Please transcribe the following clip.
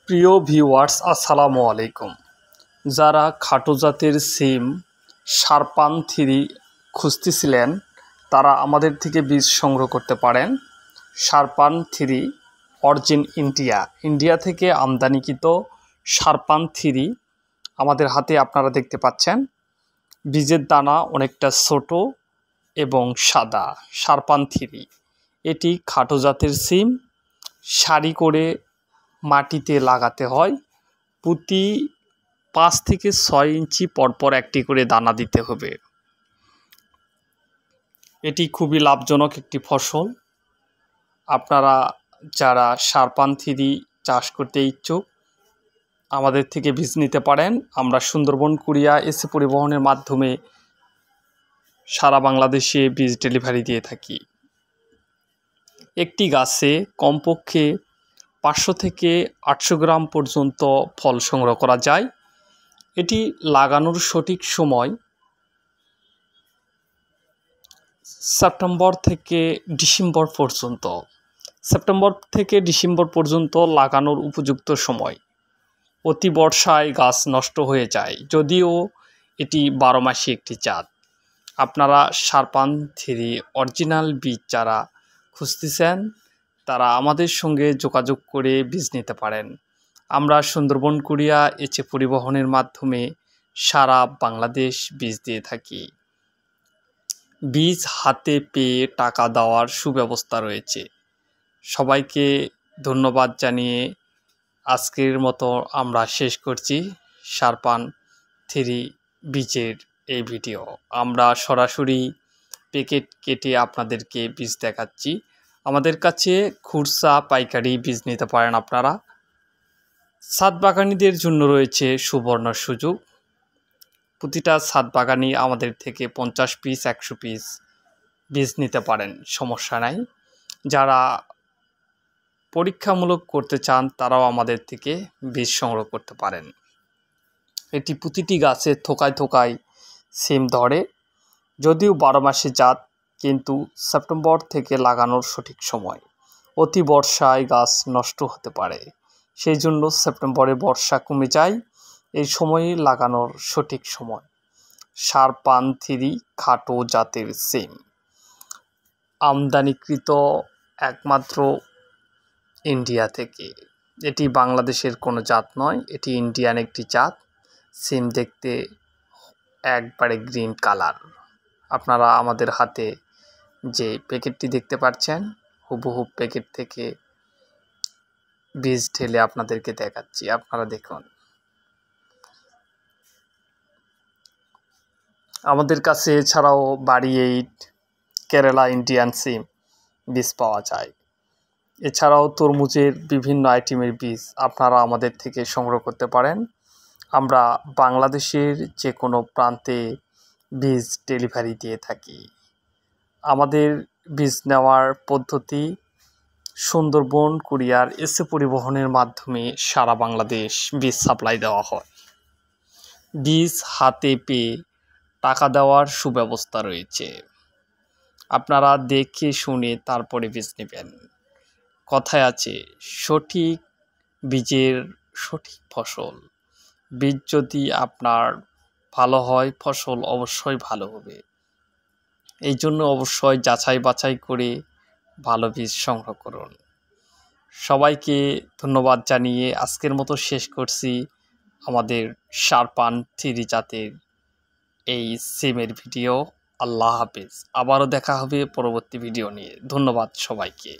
প্রিয় ভিউয়ার্স, আসসালামু আলাইকুম। যারা খাটো জাতের সিম শারপান 3 খুঁজতেছিলেন তারা আমাদের থেকে বীজ সংগ্রহ করতে পারেন। শারপান 3 অরিজিন ইন্ডিয়া থেকে আমদানিকৃত শারপান 3 আমাদের হাতে আপনারা দেখতে পাচ্ছেন। বীজের দানা অনেকটা ছোট এবং সাদা। শারপান 3 এটি খাটো জাতের সিম, সারি করে মাটিতে লাগাতে হয়। প্রতি 5 থেকে 6 ইঞ্চি পরপর একটি করে দানা দিতে হবে। এটি খুবই লাভজনক একটি ফসল। আপনারা যারা শারপান 3 চাষ করতে ইচ্ছুক আমাদের থেকে বীজ নিতে পারেন। আমরা সুন্দরবন কুরিয়া এসি পরিবহনের মাধ্যমে সারা বাংলাদেশে বীজ ডেলিভারি দিয়ে থাকি। একটি গাছে কমপক্ষে 500 থেকে 800 গ্রাম পর্যন্ত ফল সংগ্রহ করা যায়। এটি লাগানোর সঠিক সময় সেপ্টেম্বর থেকে ডিসেম্বর পর্যন্ত। সেপ্টেম্বর থেকে ডিসেম্বর পর্যন্ত লাগানোর উপযুক্ত সময়। অতি বর্ষায় গাছ নষ্ট হয়ে যায়, যদিও এটি 12 মাসি একটি জাত। আপনারা শারপান 3 অরিজিনাল বীজ যারা খুঁজতেছেন তারা আমাদের সঙ্গে যোগাযোগ করে বীজ নিতে পারেন। আমরা সুন্দরবন কুরিয়া এসি পরিবহনের মাধ্যমে সারা বাংলাদেশ বীজ দিয়ে থাকি। বীজ হাতে পেয়ে টাকা দেওয়ার সুব্যবস্থা রয়েছে। সবাইকে ধন্যবাদ জানিয়ে আজকের মতো আমরা শেষ করছি শারপান 3 বীজের এই ভিডিও। আমরা সরাসরি প্যাকেট কেটে আপনাদেরকে বীজ দেখাচ্ছি। আমাদের কাছে খুচরা পাইকারি বীজ নিতে পারেন আপনারা। ছাদ বাগানীদের জন্য রয়েছে সুবর্ণ সুযোগ। প্রতিটা ছাদ বাগানি আমাদের থেকে 50 পিস 100 পিস বীজ নিতে পারেন, সমস্যা নাই। যারা পরীক্ষামূলক করতে চান তারাও আমাদের থেকে বীজ সংগ্রহ করতে পারেন। এটি প্রতিটি গাছে থোকায় থোকায় সিম ধরে, যদিও 12 মাসে জাত, কিন্তু সেপ্টেম্বর থেকে লাগানোর সঠিক সময়। অতি বর্ষায় গাছ নষ্ট হতে পারে, সেই জন্য সেপ্টেম্বরে বর্ষা কমে যায়, এই সময়ই লাগানোর সঠিক সময়। শারপান 3 খাটো জাতের সিম আমদানিকৃত একমাত্র ইন্ডিয়া থেকে। এটি বাংলাদেশের কোনো জাত নয়, এটি ইন্ডিয়ান একটি জাত। সিম দেখতে একবারে গ্রিন কালার। আপনারা আমাদের হাতে যে প্যাকেটটি দেখতে পাচ্ছেন হুবহু প্যাকেট থেকে বীজ ঢেলে আপনাদেরকে দেখাচ্ছি, আপনারা দেখুন। আমাদের কাছে এছাড়াও বাড়ি 8 কেরালা ইন্ডিয়ান সিম বীজ পাওয়া যায়। এছাড়াও তরমুজের বিভিন্ন আইটেমের বীজ আপনারা আমাদের থেকে সংগ্রহ করতে পারেন। আমরা বাংলাদেশের যে কোনো প্রান্তে বীজ ডেলিভারি দিয়ে থাকি। আমাদের বীজ নেওয়ার পদ্ধতি সুন্দরবন কুরিয়ার এসি পরিবহনের মাধ্যমে সারা বাংলাদেশ বীজ সাপ্লাই দেওয়া হয়। বীজ হাতে পেয়ে টাকা দেওয়ার সুব্যবস্থা রয়েছে। আপনারা দেখে শুনে তারপরে বীজ নেবেন। কথায় আছে সঠিক বীজের সঠিক ফসল। বীজ যদি আপনার ভালো হয় ফসল অবশ্যই ভালো হবে। এই জন্য অবশ্যই যাচাই বাছাই করে ভালো বীজ সংগ্রহ করুন। সবাইকে ধন্যবাদ জানিয়ে আজকের মতো শেষ করছি আমাদের শারপান 3 জাতের এই সিমের ভিডিও। আল্লাহ হাফেজ। আবারও দেখা হবে পরবর্তী ভিডিও নিয়ে। ধন্যবাদ সবাইকে।